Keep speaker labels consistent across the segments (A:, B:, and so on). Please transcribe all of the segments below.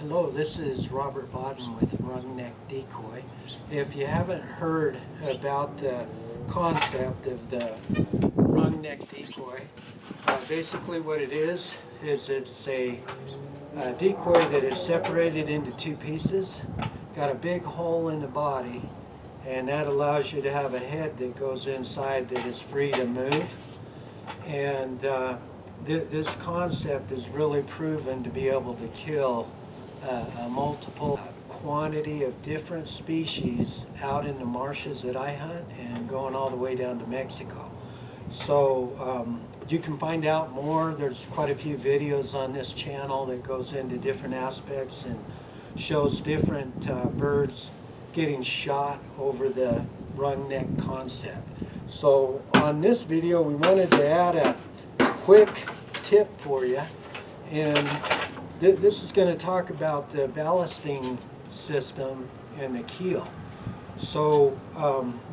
A: Hello, this is Robert Bodden with WrungNeck Decoy. If you haven't heard about the concept of the WrungNeck Decoy, basically what it is it's a decoy that is separated into two pieces, got a big hole in the body, and that allows you to have a head that goes inside that is free to move. And this concept is really proven to be able to kill a multiple quantity of different species out in the marshes that I hunt and going all the way down to Mexico. So you can find out more. There's quite a few videos on this channel that goes into different aspects and shows different birds getting shot over the WrungNeck concept. So on this video we wanted to add a quick tip for you, and this is going to talk about the ballasting system and the keel. So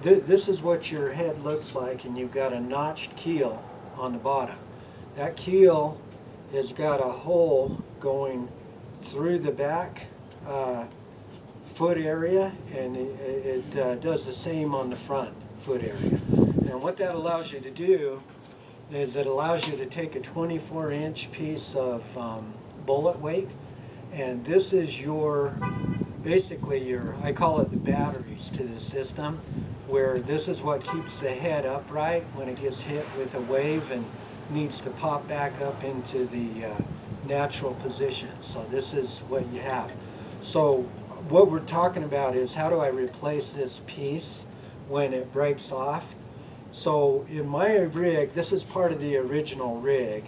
A: this is what your head looks like, and you've got a notched keel on the bottom. That keel has got a hole going through the back foot area, and it does the same on the front foot area. And what that allows you to do is it allows you to take a 24-inch piece of bullet weight, and this is your, basically your, I call it the batteries to the system, where this is what keeps the head upright when it gets hit with a wave and needs to pop back up into the natural position. So this is what you have. So what we're talking about is, how do I replace this piece when it breaks off? So in my rig, this is part of the original rig,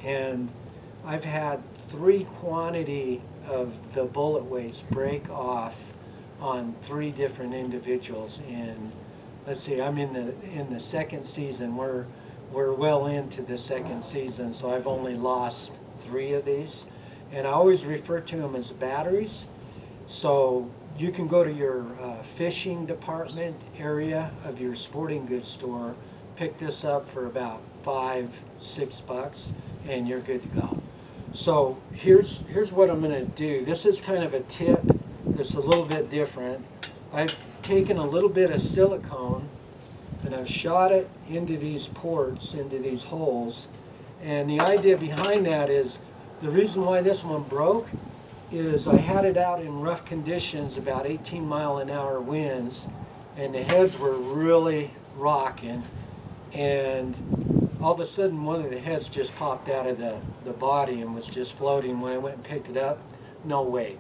A: and I've had 3 quantity of the bullet weights break off on 3 different individuals. And let's see, I'm in the second season. We're well into the second season, so I've only lost 3 of these, and I always refer to them as batteries. So you can go to your fishing department area of your sporting goods store, pick this up for about $5-6 bucks, and you're good to go. So here's what I'm going to do. This is kind of a tip that's a little bit different. I've taken a little bit of silicone and I've shot it into these ports, into these holes. And the idea behind that is, the reason why this one broke is I had it out in rough conditions, about 18-mile-an-hour winds, and the heads were really rocking, and all of a sudden one of the heads just popped out of the body and was just floating. When I went and picked it up, no weight.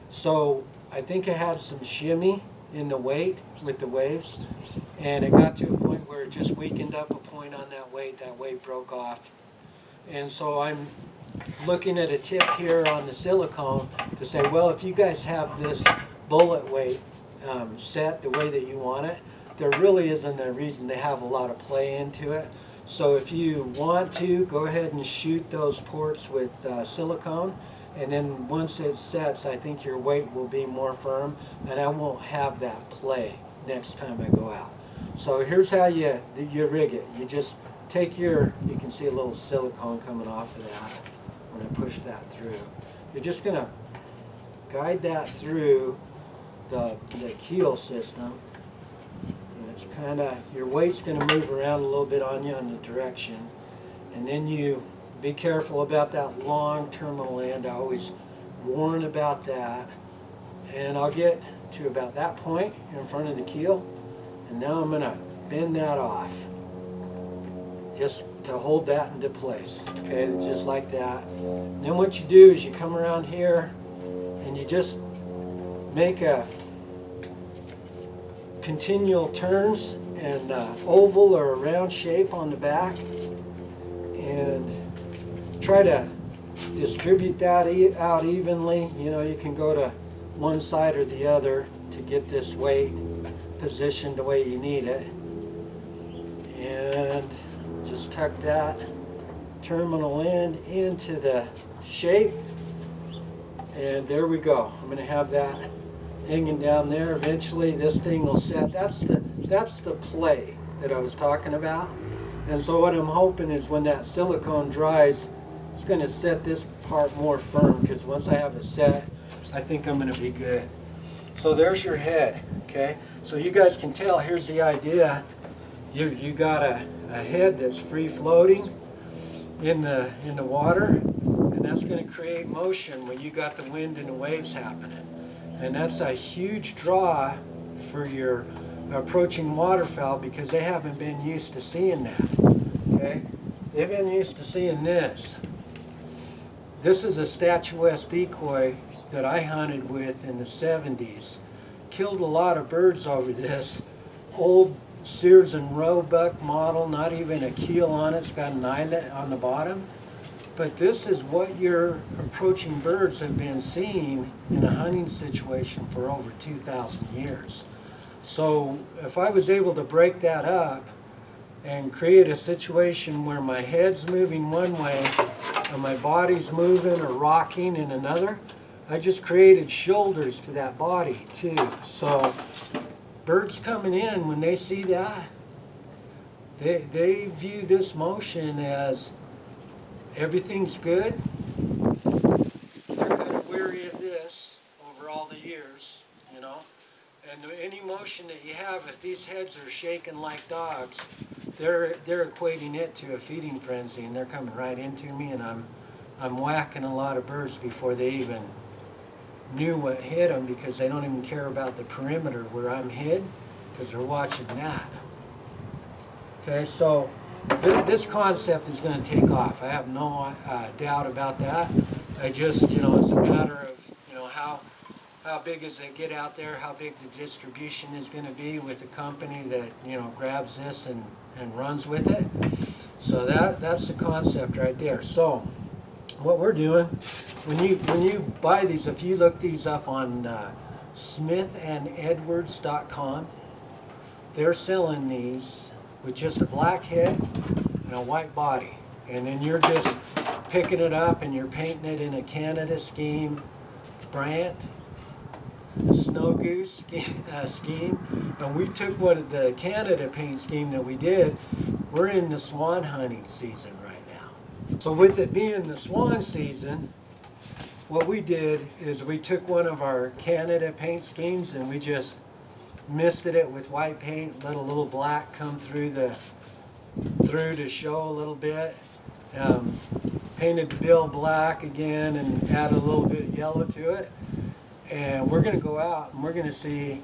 A: So I think I had some shimmy in the weight with the waves, and it got to a point where it just weakened up a point on that weight broke off. And so I'm looking at a tip here on the silicone to say, well, if you guys have this bullet weight set the way that you want it, there really isn't a reason to have a lot of play into it. So if you want to, go ahead and shoot those ports with silicone, and then once it sets, I think your weight will be more firm, and I won't have that play next time I go out. So here's how you rig it. You just take you can see a little silicone coming off of that when I push that through. You're just going to guide that through the keel system. And it's kind of, your weight's going to move around a little bit on you in the direction. And then you be careful about that long terminal end. I always warn about that. And I'll get to about that point in front of the keel. And now I'm going to bend that off, just to hold that into place. Okay, just like that. And then what you do is you come around here and you just make a continual turns and oval or a round shape on the back, and try to distribute that out evenly. You know, you can go to one side or the other to get this weight positioned the way you need it. And just tuck that terminal end into the shape, and there we go. I'm going to have that hanging down there. Eventually this thing will set. That's the play that I was talking about. And so what I'm hoping is when that silicone dries, it's going to set this part more firm, because once I have it set, I think I'm going to be good. So there's your head, okay? So you guys can tell, here's the idea. You got a head that's free floating in the water, and that's going to create motion when you got the wind and the waves happening. And that's a huge draw for your approaching waterfowl because they haven't been used to seeing that, okay? They've been used to seeing this. This is a statuesque decoy that I hunted with in the 70s. Killed a lot of birds over this. Old Sears and Roebuck model, not even a keel on it. It's got an eyelet on the bottom. But this is what your approaching birds have been seeing in a hunting situation for over 2,000 years. So if I was able to break that up and create a situation where my head's moving one way and my body's moving or rocking in another, I just created shoulders to that body too. So birds coming in, when they see that, they view this motion as everything's good. They're kind of weary of this over all the years, you know. And any motion that you have, if these heads are shaking like dogs, they're equating it to a feeding frenzy, and they're coming right into me, and I'm whacking a lot of birds before they even knew what hit them, because they don't even care about the perimeter where I'm hid, because they're watching that. Okay, so this concept is going to take off. I have no doubt about that. I just, you know, it's a matter of, you know, how big is it get out there, how big the distribution is going to be with a company that, you know, grabs this and runs with it. So that's the concept right there. So what we're doing, when you buy these, if you look these up on smithandedwards.com, they're selling these with just a black head and a white body, and then you're just picking it up and you're painting it in a Canada scheme, Brant, Snow Goose scheme. And we took the Canada paint scheme that we did. We're in the swan hunting season right now. So with it being the swan season, what we did is we took one of our Canada paint schemes and we just misted it with white paint, let a little black come through to show a little bit. Painted the bill black again and added a little bit of yellow to it. And we're going to go out and we're going to see,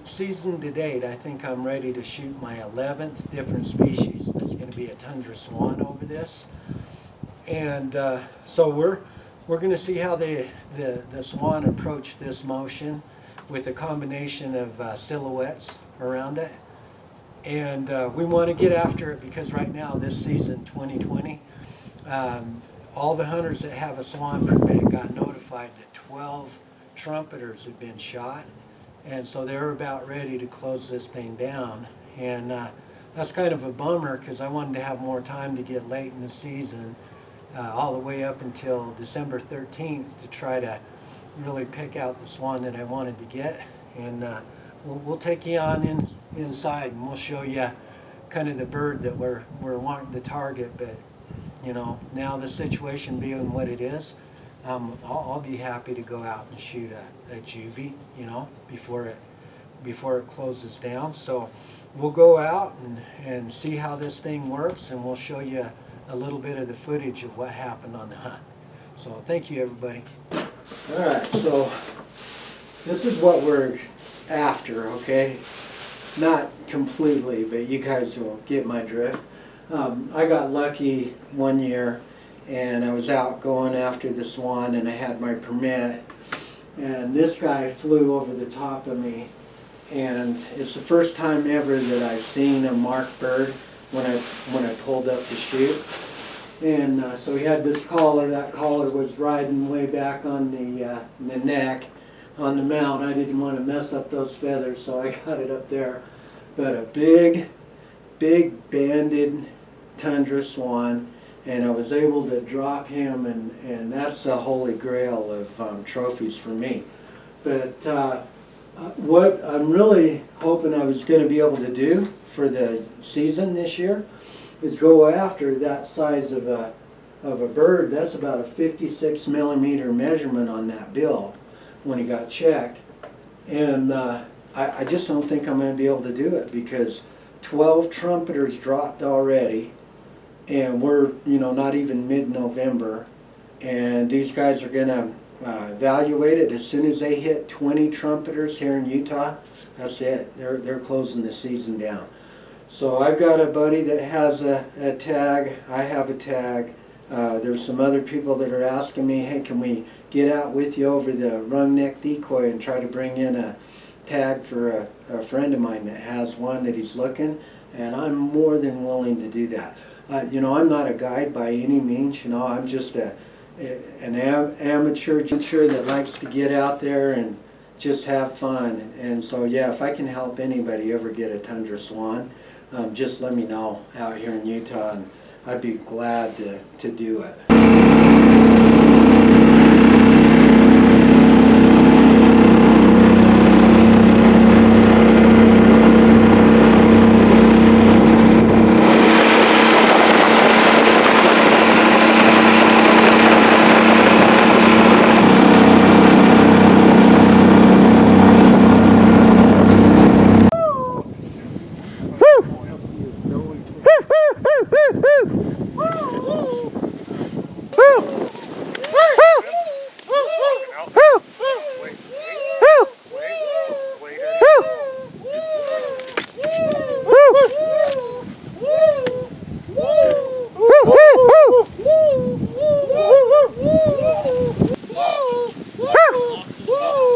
A: season to date, I think I'm ready to shoot my 11th different species. There's going to be a tundra swan over this. And so we're going to see how the swan approach this motion with a combination of silhouettes around it. And we want to get after it because right now, this season, 2020, all the hunters that have a swan permit got notified that 12 trumpeters had been shot. And so they're about ready to close this thing down. And that's kind of a bummer because I wanted to have more time to get late in the season, all the way up until December 13th to try to really pick out the swan that I wanted to get. And we'll take you on inside and we'll show you kind of the bird that we're wanting to target. But you know, now the situation being what it is, I'll be happy to go out and shoot a juvie, you know, before it closes down. So we'll go out and see how this thing works, and we'll show you a little bit of the footage of what happened on the hunt. So thank you, everybody. All right, so this is what we're after, okay? Not completely, but you guys will get my drift. I got lucky one year and I was out going after the swan and I had my permit, and this guy flew over the top of me, and it's the first time ever that I've seen a marked bird when I pulled up to shoot. And so he had this collar. That collar was riding way back on the neck on the mount. I didn't want to mess up those feathers, so I got it up there. But a big banded tundra swan, and I was able to drop him, and that's the holy grail of trophies for me. But what I'm really hoping I was going to be able to do for the season this year is go after that size of a of a bird. That's about a 56 millimeter measurement on that bill when he got checked. And I just don't think I'm going to be able to do it, because 12 trumpeters dropped already, and we're, you know, not even mid-November, and these guys are going to evaluate it. As soon as they hit 20 trumpeters here in Utah, that's it. They're closing the season down. So I've got a buddy that has a tag. I have a tag. There's some other people that are asking me, hey, can we get out with you over the WrungNeck Decoy and try to bring in a tag for a friend of mine that has one that he's looking, and I'm more than willing to do that. You know, I'm not a guide by any means. You know, I'm just an amateur that likes to get out there and just have fun. And so, yeah, if I can help anybody ever get a Tundra Swan, just let me know out here in Utah, and I'd be glad to do it.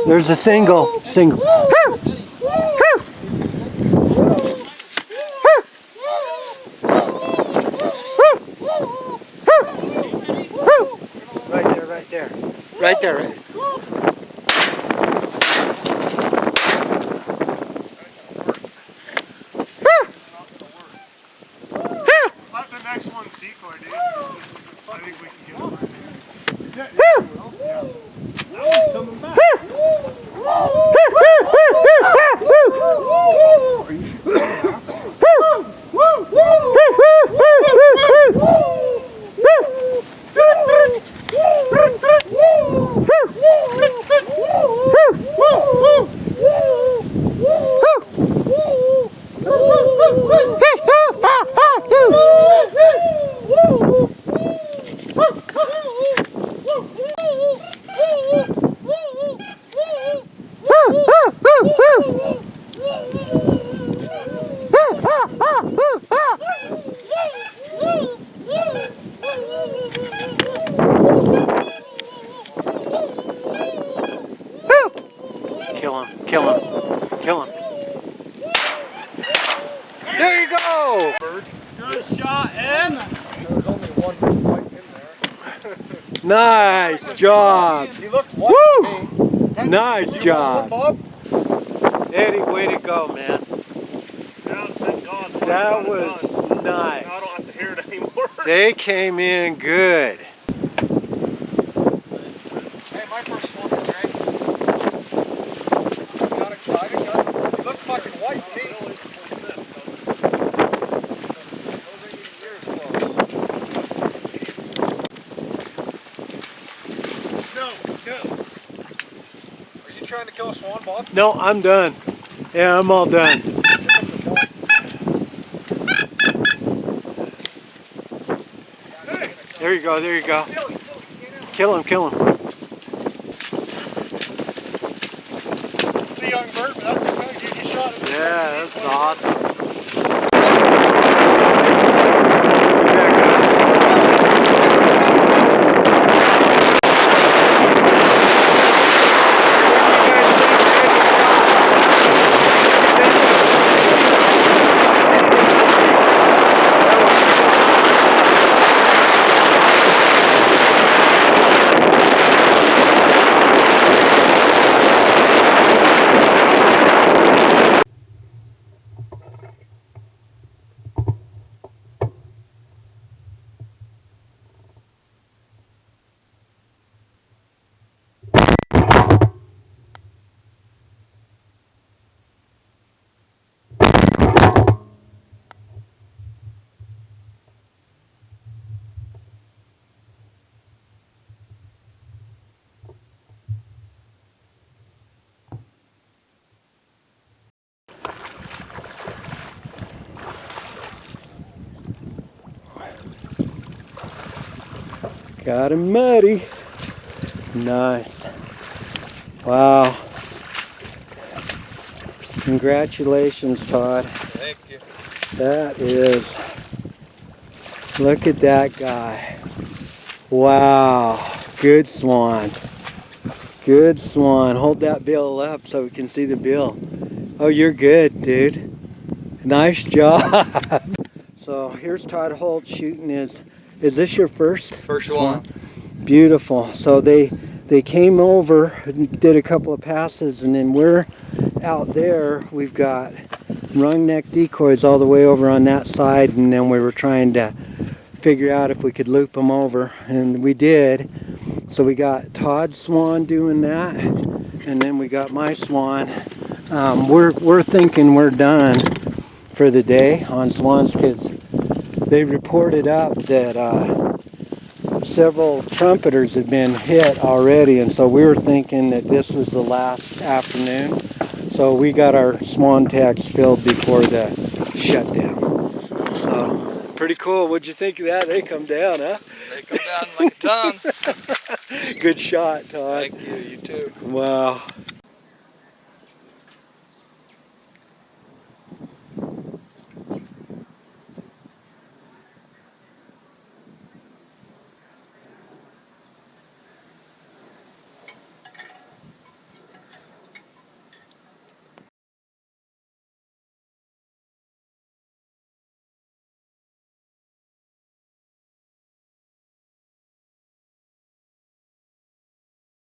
A: There's a single. Right there.
B: Let the next one's Decoy, dude. I think we can get him right here. Yeah. That one's coming back. Are you
A: Kill him. There you go!
C: Good shot, and
B: there's only one white in there.
A: Nice job!
B: He looked white to me.
A: Nice job!
B: Bob?
A: Eddie, way to go, man.
B: Thank God.
A: That was nice.
B: Now I don't have to hear it anymore.
A: They came in good.
B: Hey, my first one was great. Got excited, he looked fucking white to me. No. Are you trying to kill a swan, Bob?
A: No, I'm done. Yeah, I'm all done. There you go, there you go. Kill him.
B: It's a young bird, but that's okay. You shot it.
A: Yeah, that's awesome. Got him muddy. Nice. Wow. Congratulations, Todd.
C: Thank you.
A: That is, look at that guy. Wow. Good swan. Good swan. Hold that bill up so we can see the bill. Oh, you're good, dude. Nice job. So here's Todd Holt shooting is this your first?
C: First one.
A: Beautiful. So they came over and did a couple of passes, and then we're out there. We've got WrungNeck Decoys all the way over on that side, and then we were trying to figure out if we could loop them over, and we did. So we got Todd's swan doing that, and then we got my swan. We're thinking we're done for the day on swans, because they reported up that several trumpeters had been hit already, and so we were thinking that this was the last afternoon. So we got our swan tags filled before the shutdown. So pretty cool. What'd you think of that? They come down, huh?
C: They come down like a ton.
A: Good shot, Todd.
C: Thank you. You too.
A: Wow.